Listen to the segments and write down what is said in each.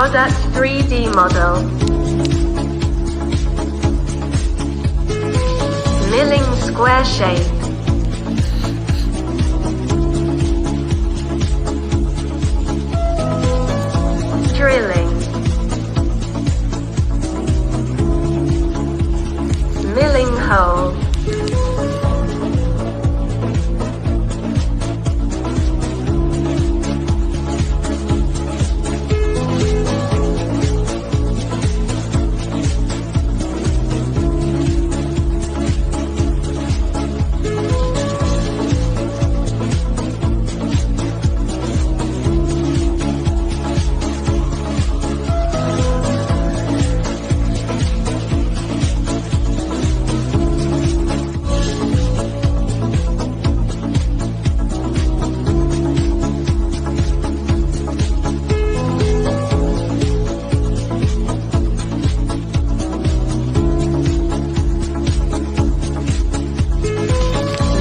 Product 3D model. Milling square shape. Drilling. Milling hole.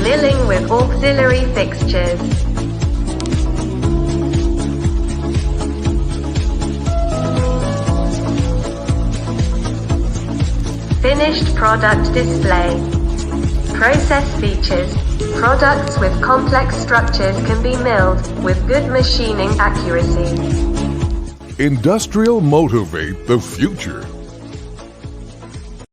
Milling with auxiliary fixtures. Finished product display. Process features. Products with complex structures can be milled with good machining accuracy. Industrial Motivate the future.